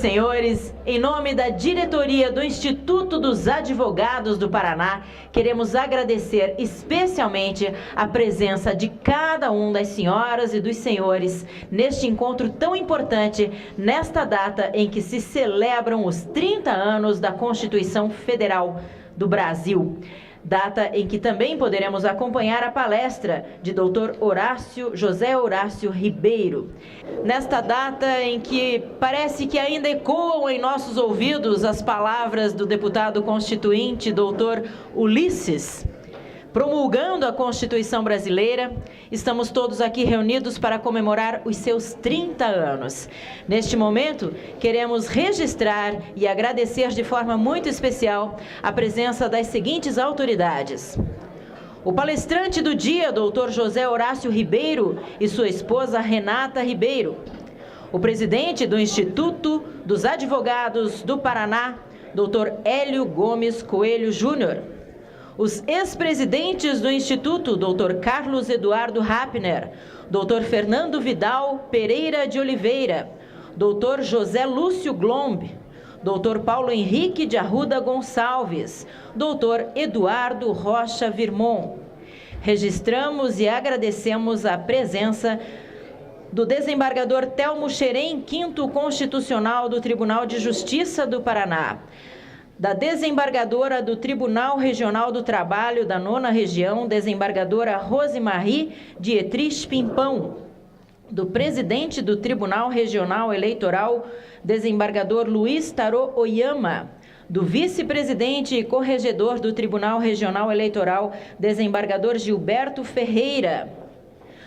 senhores, em nome da diretoria do Instituto dos Advogados do Paraná, queremos agradecer especialmente a presença de cada um das senhoras e dos senhores neste encontro tão importante, nesta data em que se celebram os 30 anos da Constituição Federal do Brasil. Data em que também poderemos acompanhar a palestra de Dr. José Horácio Ribeiro. Nesta data em que parece que ainda ecoam em nossos ouvidos as palavras do deputado constituinte, Dr. Ulisses, promulgando a Constituição brasileira, estamos todos aqui reunidos para comemorar os seus 30 anos. Neste momento, queremos registrar e agradecer de forma muito especial a presença das seguintes autoridades. O palestrante do dia, Dr. José Horácio Ribeiro, e sua esposa Renata Ribeiro. O presidente do Instituto dos Advogados do Paraná, Dr. Hélio Gomes Coelho Júnior. Os ex-presidentes do Instituto, Dr. Carlos Eduardo Rapner, Dr. Fernando Vidal Pereira de Oliveira, Dr. José Lúcio Glomb, Dr. Paulo Henrique de Arruda Gonçalves, Dr. Eduardo Rocha Virmon. Registramos e agradecemos a presença do desembargador Telmo Xerém, 5º Constitucional do Tribunal de Justiça do Paraná, da desembargadora do Tribunal Regional do Trabalho da 9ª Região, desembargadora Rosemarie Dietrich Pimpão, do presidente do Tribunal Regional Eleitoral, desembargador Luiz Tarô Oyama, do vice-presidente e corregedor do Tribunal Regional Eleitoral, desembargador Gilberto Ferreira,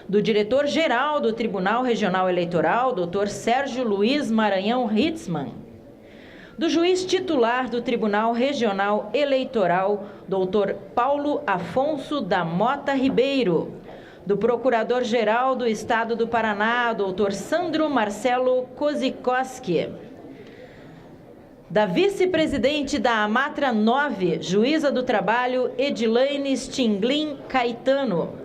do diretor-geral do Tribunal Regional Eleitoral, Dr. Sérgio Luiz Maranhão Hitzmann, do juiz titular do Tribunal Regional Eleitoral, Dr. Paulo Afonso da Mota Ribeiro, do Procurador-Geral do Estado do Paraná, Dr. Sandro Marcelo Kozikoski, da vice-presidente da Amatra 9, juíza do trabalho, Edilaine Stinglin Caetano,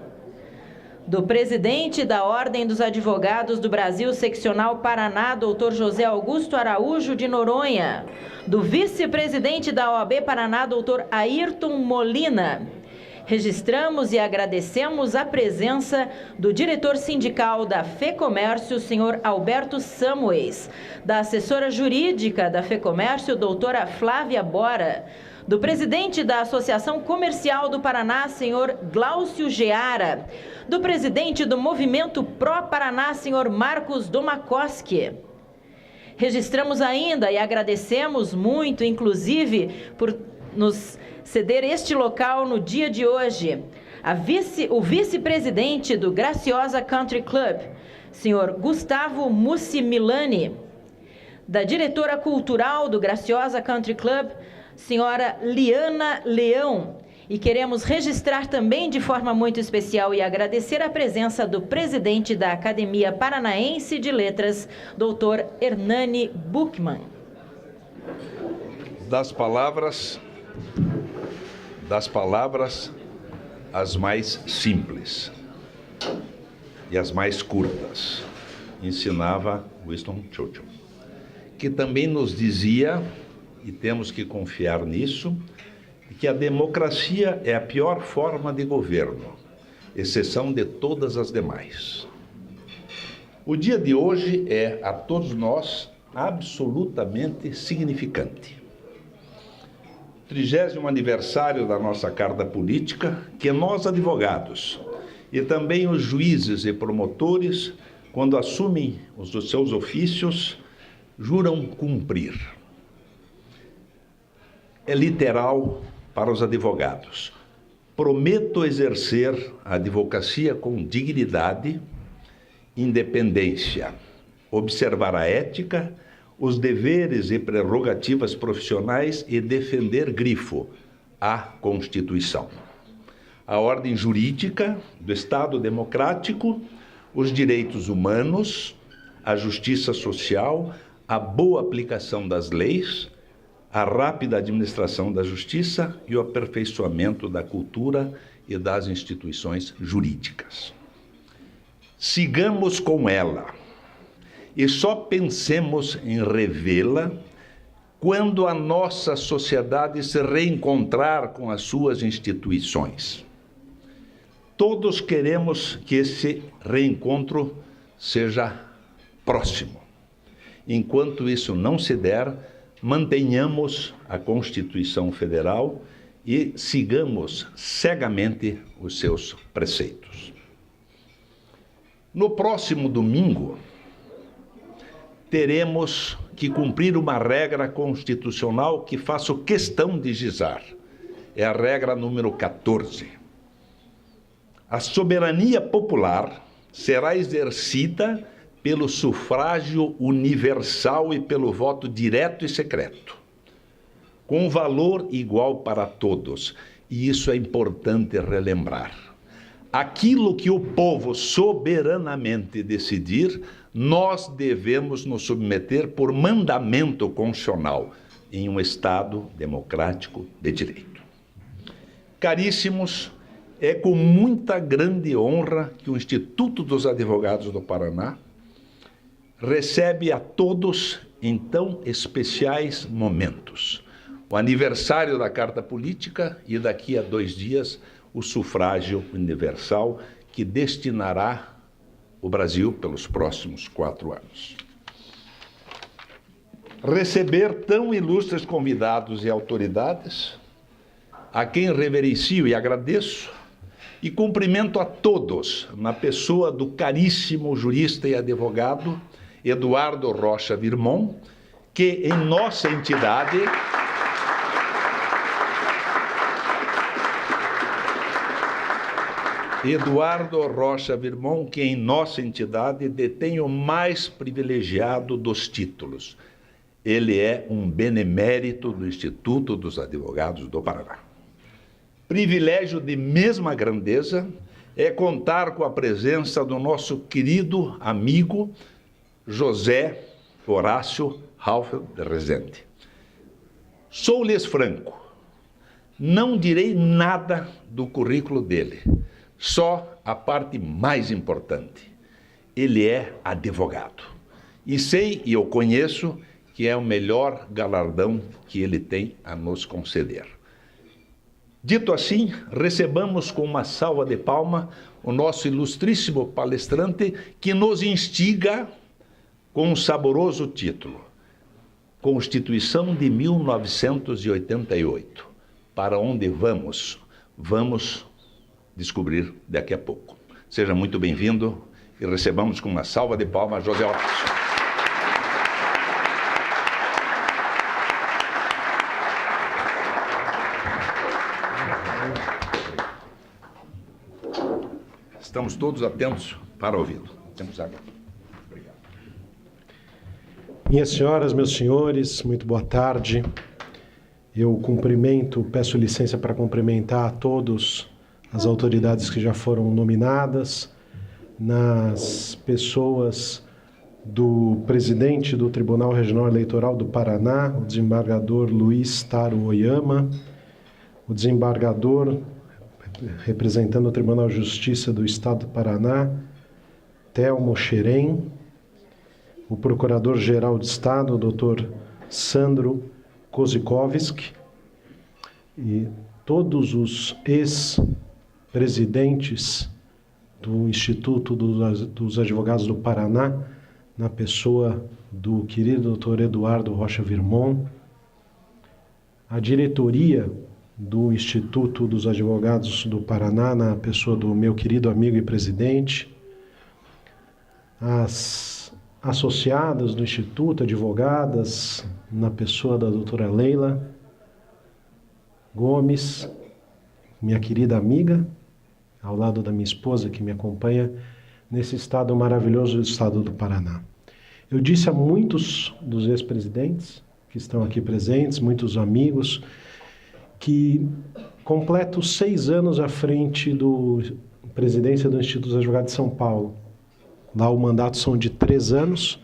do presidente da Ordem dos Advogados do Brasil, Seccional Paraná, Dr. José Augusto Araújo de Noronha, do vice-presidente da OAB Paraná, Dr. Ayrton Molina. Registramos e agradecemos a presença do diretor sindical da FEComércio, senhor Alberto Samuels, da assessora jurídica da FEComércio, doutora Flávia Bora, do presidente da Associação Comercial do Paraná, senhor Glaucio Geara, do presidente do Movimento Pró Paraná, senhor Marcos Domakoski. Registramos ainda e agradecemos muito, inclusive, por nos ceder este local no dia de hoje, o vice-presidente do Graciosa Country Club, senhor Gustavo Mussi Milani, da diretora cultural do Graciosa Country Club, senhora Liana Leão, e queremos registrar também de forma muito especial e agradecer a presença do presidente da Academia Paranaense de Letras, doutor Hernani Buchmann. Das palavras as mais simples e as mais curtas, ensinava Winston Churchill, que também nos dizia, e temos que confiar nisso, que a democracia é a pior forma de governo, exceção de todas as demais. O dia de hoje é, a todos nós, absolutamente significante. 30º aniversário da nossa Carta Política, que nós, advogados, e também os juízes e promotores, quando assumem os seus ofícios, juram cumprir. É literal para os advogados. Prometo exercer a advocacia com dignidade, independência, observar a ética, os deveres e prerrogativas profissionais e defender grifo, a Constituição, a ordem jurídica do Estado democrático, os direitos humanos, a justiça social, a boa aplicação das leis, a rápida administração da justiça e o aperfeiçoamento da cultura e das instituições jurídicas. Sigamos com ela e só pensemos em revê-la quando a nossa sociedade se reencontrar com as suas instituições. Todos queremos que esse reencontro seja próximo. Enquanto isso não se der, mantenhamos a Constituição Federal e sigamos cegamente os seus preceitos. No próximo domingo, teremos que cumprir uma regra constitucional que faço questão de gizar. É a regra número 14. A soberania popular será exercida pelo sufrágio universal e pelo voto direto e secreto, com valor igual para todos. E isso é importante relembrar. Aquilo que o povo soberanamente decidir, nós devemos nos submeter por mandamento constitucional em um Estado democrático de direito. Caríssimos, é com muita grande honra que o Instituto dos Advogados do Paraná recebe a todos em tão especiais momentos. O aniversário da Carta Política e daqui a 2 dias o sufrágio universal que destinará o Brasil pelos próximos 4 anos. Receber tão ilustres convidados e autoridades, a quem reverencio e agradeço, e cumprimento a todos na pessoa do caríssimo jurista e advogado Eduardo Rocha Virmont, que em nossa entidade detém o mais privilegiado dos títulos. Ele é um benemérito do Instituto dos Advogados do Paraná. Privilégio de mesma grandeza é contar com a presença do nosso querido amigo José Horácio Halffel de Rezende. Sou-lhes franco, não direi nada do currículo dele, só a parte mais importante. Ele é advogado. E sei, e eu conheço, que é o melhor galardão que ele tem a nos conceder. Dito assim, recebamos com uma salva de palmas o nosso ilustríssimo palestrante que nos instiga com um saboroso título, Constituição de 1988. Para onde vamos? Vamos descobrir daqui a pouco. Seja muito bem-vindo e recebamos com uma salva de palmas José Horácio. Estamos todos atentos para ouvi-lo. Temos água. Obrigado. Minhas senhoras, meus senhores, muito boa tarde. Eu peço licença para cumprimentar a todos as autoridades que já foram nominadas, nas pessoas do presidente do Tribunal Regional Eleitoral do Paraná, o desembargador Luiz Taro Oyama, o desembargador representando o Tribunal de Justiça do Estado do Paraná, Telmo Xerém, o Procurador-Geral de Estado, o Dr. Sandro Kozikowski, e todos os ex-presidentes do Instituto dos Advogados do Paraná, na pessoa do querido Dr. Eduardo Rocha Virmont, a diretoria do Instituto dos Advogados do Paraná, na pessoa do meu querido amigo e presidente, as associadas do Instituto, advogadas, na pessoa da doutora Leila Gomes, minha querida amiga, ao lado da minha esposa que me acompanha nesse estado maravilhoso do estado do Paraná. Eu disse a muitos dos ex-presidentes que estão aqui presentes, muitos amigos, que completo 6 anos à frente da presidência do Instituto dos Advogados de São Paulo. Lá o mandato são de 3 anos.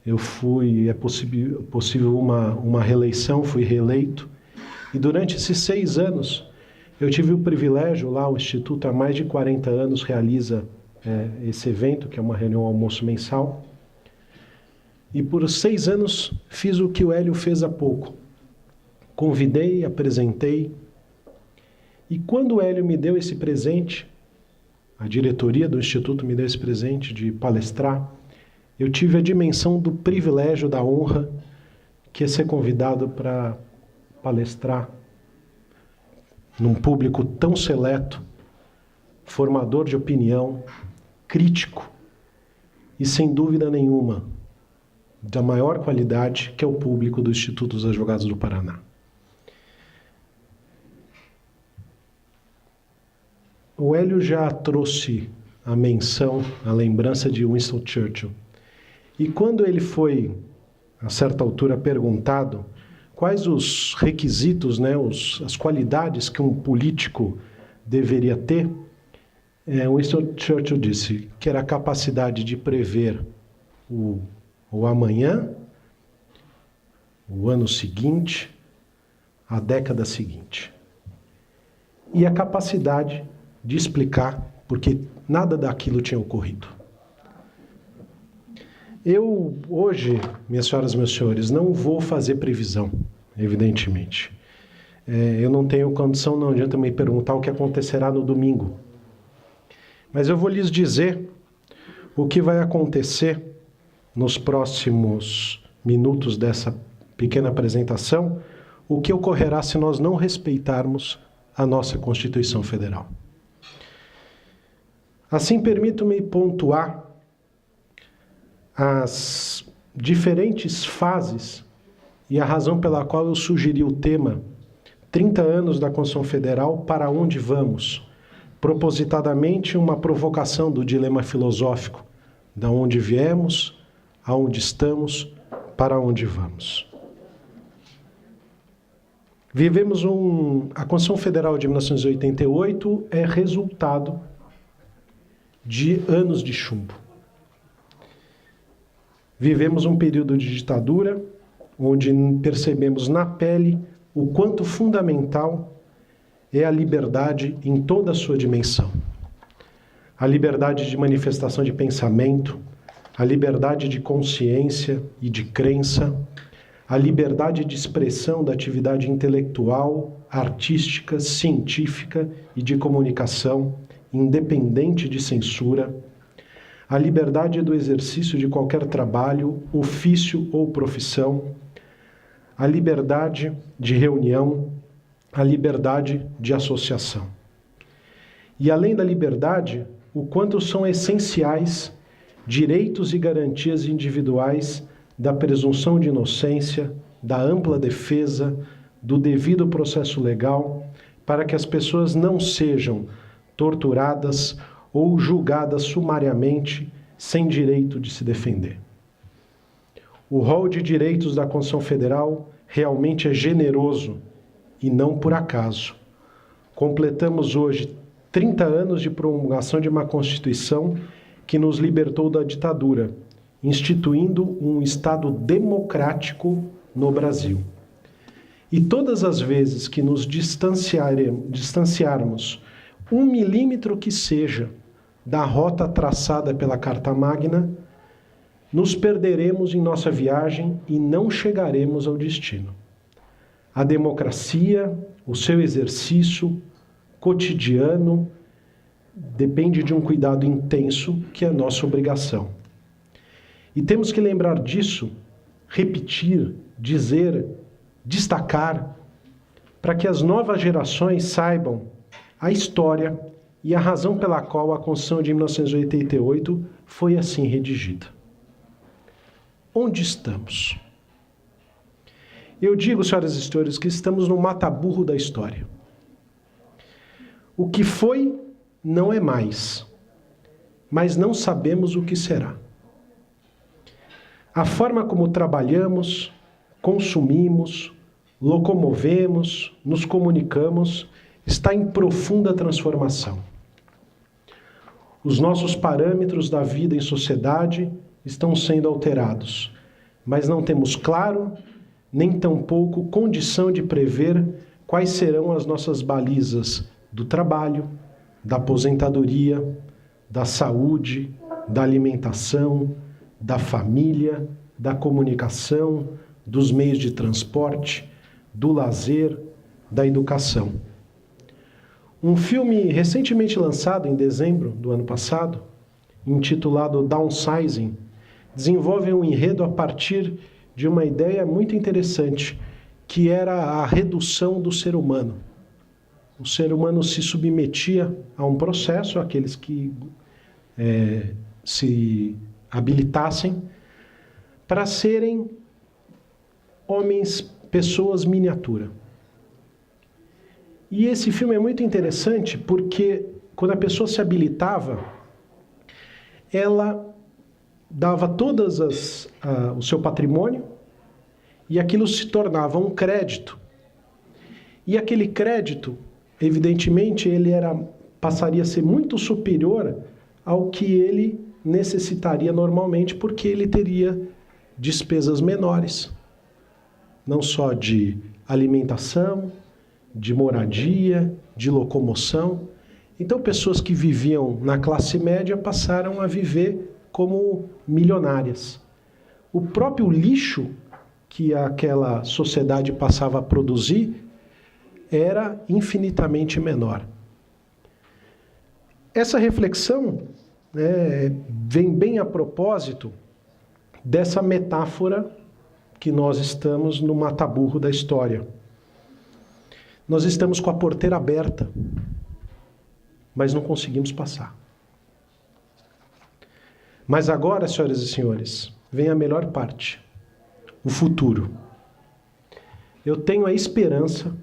É possível uma reeleição, fui reeleito. E durante esses 6 anos, eu tive o privilégio, lá o Instituto há mais de 40 anos realiza esse evento, que é uma reunião almoço mensal. e por 6 anos fiz o que o Hélio fez há pouco. Convidei, apresentei, e quando o Hélio me deu esse presente, a diretoria do Instituto me deu esse presente de palestrar, eu tive a dimensão do privilégio, da honra, que é ser convidado para palestrar num público tão seleto, formador de opinião, crítico e, sem dúvida nenhuma, da maior qualidade, que é o público do Instituto dos Advogados do Paraná. O Hélio já trouxe a menção, a lembrança de Winston Churchill. E quando ele foi, a certa altura, perguntado quais os requisitos, as qualidades que um político deveria ter, Winston Churchill disse que era a capacidade de prever o amanhã, o ano seguinte, a década seguinte. E a capacidade de explicar porque nada daquilo tinha ocorrido. Eu, hoje, minhas senhoras e meus senhores, não vou fazer previsão, evidentemente. Eu não tenho condição, não adianta me perguntar o que acontecerá no domingo. Mas eu vou lhes dizer o que vai acontecer nos próximos minutos dessa pequena apresentação, o que ocorrerá se nós não respeitarmos a nossa Constituição Federal. Assim, permito-me pontuar as diferentes fases e a razão pela qual eu sugeri o tema 30 anos da Constituição Federal, para onde vamos? Propositadamente uma provocação do dilema filosófico, da onde viemos, aonde estamos, para onde vamos. Vivemos a Constituição Federal de 1988 é resultado de anos de chumbo. Vivemos um período de ditadura, onde percebemos na pele o quanto fundamental é a liberdade em toda a sua dimensão. A liberdade de manifestação de pensamento, a liberdade de consciência e de crença, a liberdade de expressão da atividade intelectual, artística, científica e de comunicação, independente de censura, a liberdade do exercício de qualquer trabalho, ofício ou profissão, a liberdade de reunião, a liberdade de associação. E além da liberdade, o quanto são essenciais direitos e garantias individuais da presunção de inocência, da ampla defesa, do devido processo legal, para que as pessoas não sejam torturadas ou julgadas sumariamente sem direito de se defender. O rol de direitos da Constituição Federal realmente é generoso e não por acaso. Completamos hoje 30 anos de promulgação de uma Constituição que nos libertou da ditadura, instituindo um Estado democrático no Brasil. E todas as vezes que nos distanciarmos 1 milímetro que seja da rota traçada pela Carta Magna, nos perderemos em nossa viagem e não chegaremos ao destino. A democracia, o seu exercício cotidiano, depende de um cuidado intenso, que é nossa obrigação. E temos que lembrar disso, repetir, dizer, destacar, para que as novas gerações saibam a história e a razão pela qual a Constituição de 1988 foi assim redigida. Onde estamos? Eu digo, senhoras e senhores, que estamos no mata-burro da história. O que foi não é mais, mas não sabemos o que será. A forma como trabalhamos, consumimos, locomovemos, nos comunicamos, está em profunda transformação. Os nossos parâmetros da vida em sociedade estão sendo alterados, mas não temos claro, nem tampouco condição de prever quais serão as nossas balizas do trabalho, da aposentadoria, da saúde, da alimentação, da família, da comunicação, dos meios de transporte, do lazer, da educação. Um filme recentemente lançado em dezembro do ano passado, intitulado Downsizing, desenvolve um enredo a partir de uma ideia muito interessante, que era a redução do ser humano. O ser humano se submetia a um processo, aqueles que se habilitassem para serem homens, pessoas miniatura. E esse filme é muito interessante porque quando a pessoa se habilitava, ela dava o seu patrimônio e aquilo se tornava um crédito. E aquele crédito, evidentemente, passaria a ser muito superior ao que ele necessitaria normalmente, porque ele teria despesas menores, não só de alimentação, de moradia, de locomoção. Então, pessoas que viviam na classe média passaram a viver como milionárias. O próprio lixo que aquela sociedade passava a produzir era infinitamente menor. Essa reflexão vem bem a propósito dessa metáfora que nós estamos no mataburro da história. Nós estamos com a porteira aberta, mas não conseguimos passar. Mas agora, senhoras e senhores, vem a melhor parte, o futuro. Eu tenho a esperança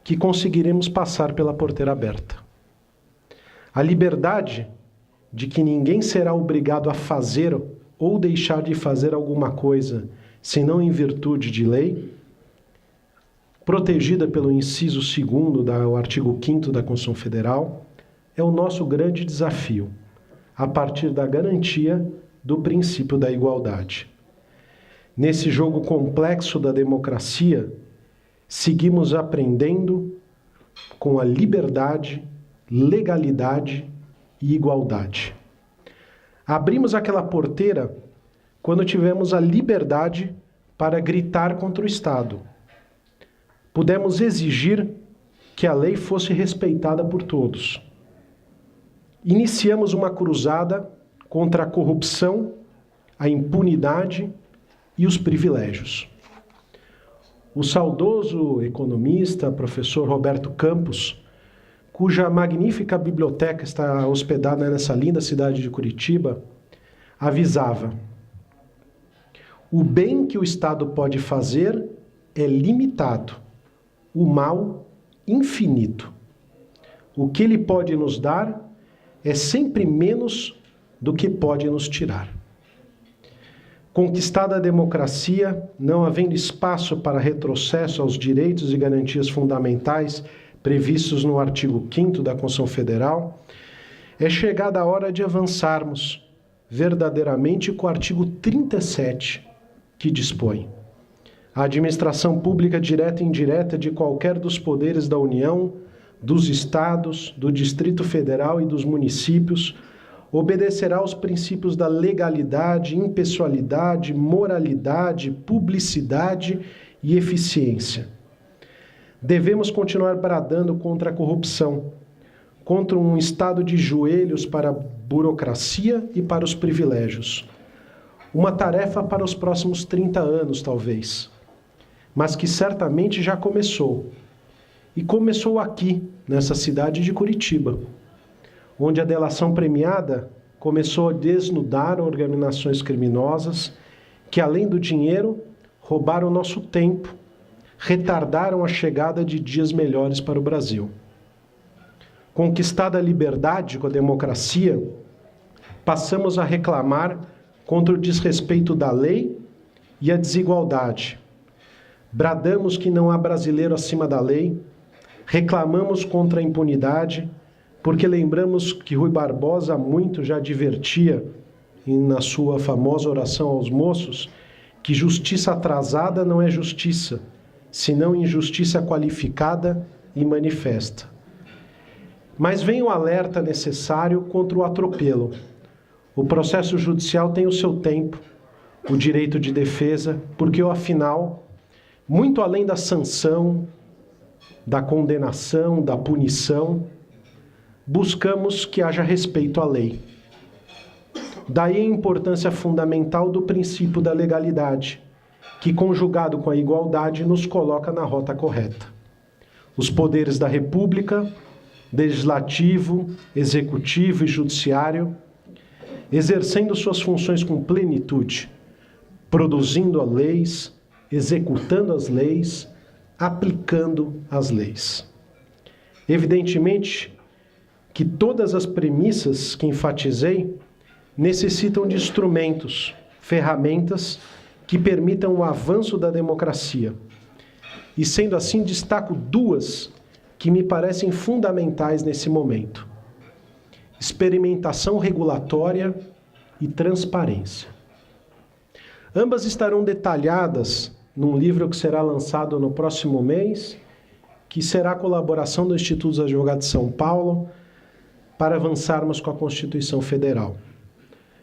que conseguiremos passar pela porteira aberta. A liberdade de que ninguém será obrigado a fazer ou deixar de fazer alguma coisa, senão em virtude de lei, protegida pelo inciso 2º do artigo 5º da Constituição Federal, é o nosso grande desafio, a partir da garantia do princípio da igualdade. Nesse jogo complexo da democracia, seguimos aprendendo com a liberdade, legalidade e igualdade. Abrimos aquela porteira quando tivemos a liberdade para gritar contra o Estado. Pudemos exigir que a lei fosse respeitada por todos. Iniciamos uma cruzada contra a corrupção, a impunidade e os privilégios. O saudoso economista, professor Roberto Campos, cuja magnífica biblioteca está hospedada nessa linda cidade de Curitiba, avisava: o bem que o Estado pode fazer é limitado, o mal infinito. O que ele pode nos dar é sempre menos do que pode nos tirar. Conquistada a democracia, não havendo espaço para retrocesso aos direitos e garantias fundamentais previstos no artigo 5º da Constituição Federal, é chegada a hora de avançarmos verdadeiramente com o artigo 37, que dispõe: a administração pública direta e indireta de qualquer dos poderes da União, dos Estados, do Distrito Federal e dos municípios obedecerá aos princípios da legalidade, impessoalidade, moralidade, publicidade e eficiência. Devemos continuar bradando contra a corrupção, contra um estado de joelhos para a burocracia e para os privilégios. Uma tarefa para os próximos 30 anos, talvez, mas que certamente já começou. E começou aqui, nessa cidade de Curitiba, onde a delação premiada começou a desnudar organizações criminosas que, além do dinheiro, roubaram o nosso tempo, retardaram a chegada de dias melhores para o Brasil. Conquistada a liberdade com a democracia, passamos a reclamar contra o desrespeito da lei e a desigualdade. Bradamos que não há brasileiro acima da lei, reclamamos contra a impunidade, porque lembramos que Rui Barbosa muito já advertia, na sua famosa oração aos moços, que justiça atrasada não é justiça, senão injustiça qualificada e manifesta. Mas vem o alerta necessário contra o atropelo. O processo judicial tem o seu tempo, o direito de defesa, porque, afinal, muito além da sanção, da condenação, da punição, buscamos que haja respeito à lei. Daí a importância fundamental do princípio da legalidade, que, conjugado com a igualdade, nos coloca na rota correta. Os poderes da República, legislativo, executivo e judiciário, exercendo suas funções com plenitude, produzindo as leis, executando as leis, aplicando as leis. Evidentemente que todas as premissas que enfatizei necessitam de instrumentos, ferramentas que permitam o avanço da democracia. E sendo assim, destaco duas que me parecem fundamentais nesse momento: experimentação regulatória e transparência. Ambas estarão detalhadas num livro que será lançado no próximo mês, que será a colaboração do Instituto dos Advogados de São Paulo para avançarmos com a Constituição Federal.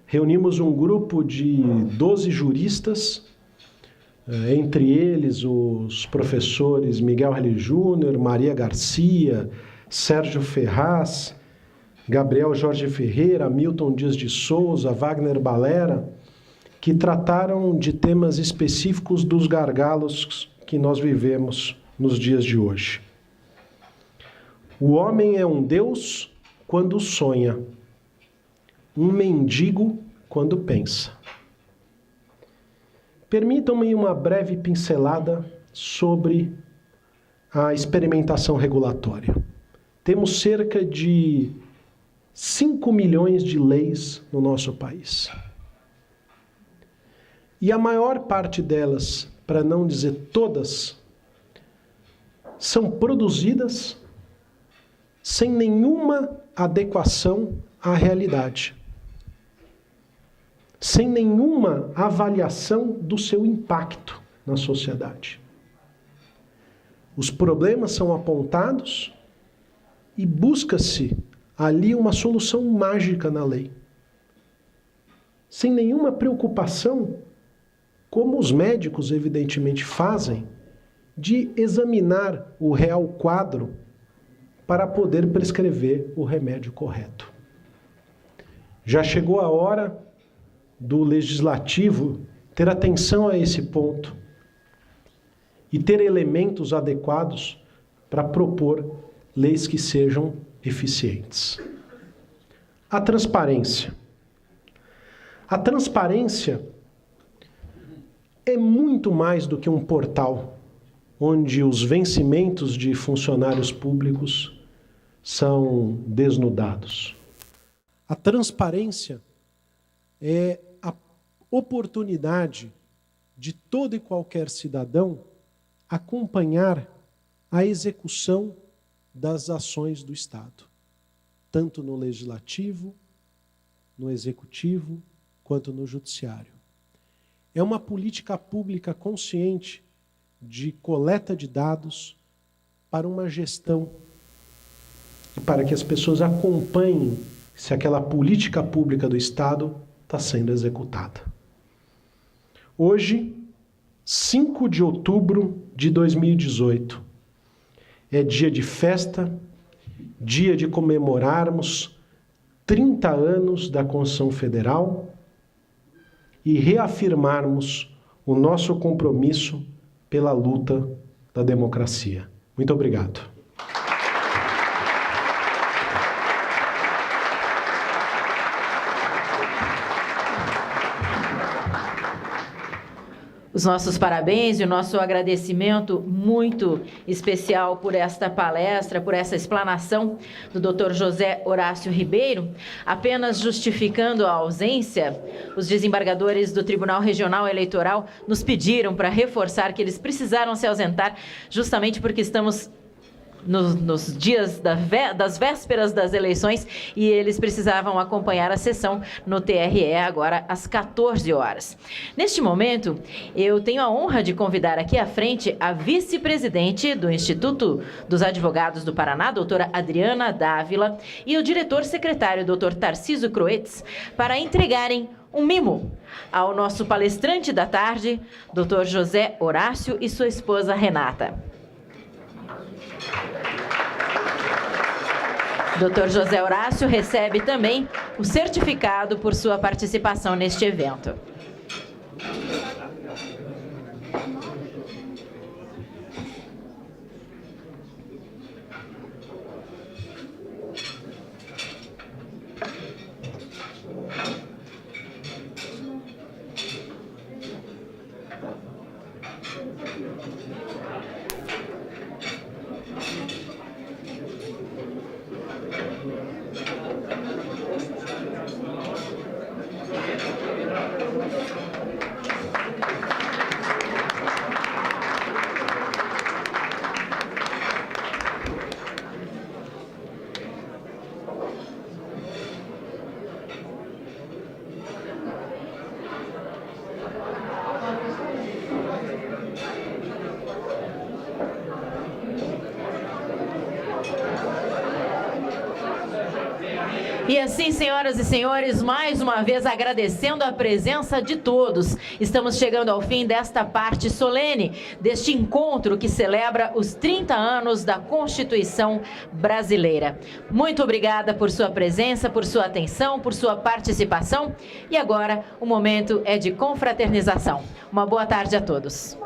Reunimos um grupo de 12 juristas, entre eles os professores Miguel Reis Júnior, Maria Garcia, Sérgio Ferraz, Gabriel Jorge Ferreira, Milton Dias de Souza, Wagner Balera, que trataram de temas específicos dos gargalos que nós vivemos nos dias de hoje. O homem é um Deus quando sonha, um mendigo quando pensa. Permitam-me uma breve pincelada sobre a experimentação regulatória. Temos cerca de 5 milhões de leis no nosso país. E a maior parte delas, para não dizer todas, são produzidas sem nenhuma adequação à realidade, sem nenhuma avaliação do seu impacto na sociedade. Os problemas são apontados e busca-se ali uma solução mágica na lei, sem nenhuma preocupação, como os médicos evidentemente fazem, de examinar o real quadro para poder prescrever o remédio correto. Já chegou a hora do legislativo ter atenção a esse ponto e ter elementos adequados para propor leis que sejam eficientes. A transparência. A transparência é muito mais do que um portal onde os vencimentos de funcionários públicos são desnudados. A transparência é a oportunidade de todo e qualquer cidadão acompanhar a execução das ações do Estado, tanto no legislativo, no executivo, quanto no judiciário. É uma política pública consciente de coleta de dados para uma gestão e para que as pessoas acompanhem se aquela política pública do Estado está sendo executada. Hoje, 5 de outubro de 2018, é dia de festa, dia de comemorarmos 30 anos da Constituição Federal e reafirmarmos o nosso compromisso pela luta da democracia. Muito obrigado. Os nossos parabéns e o nosso agradecimento muito especial por esta palestra, por essa explanação do Dr. José Horácio Ribeiro. Apenas justificando a ausência, os desembargadores do Tribunal Regional Eleitoral nos pediram para reforçar que eles precisaram se ausentar justamente porque estamos nos dias das vésperas das eleições e eles precisavam acompanhar a sessão no TRE agora às 14 horas. Neste momento, eu tenho a honra de convidar aqui à frente a vice-presidente do Instituto dos Advogados do Paraná, doutora Adriana Dávila, e o diretor-secretário, doutor Tarcísio Croetz, para entregarem um mimo ao nosso palestrante da tarde, doutor José Horácio e sua esposa Renata. Dr. José Horácio recebe também o certificado por sua participação neste evento. E assim, senhoras e senhores, mais uma vez agradecendo a presença de todos, estamos chegando ao fim desta parte solene, deste encontro que celebra os 30 anos da Constituição Brasileira. Muito obrigada por sua presença, por sua atenção, por sua participação. E agora, o momento é de confraternização. Uma boa tarde a todos.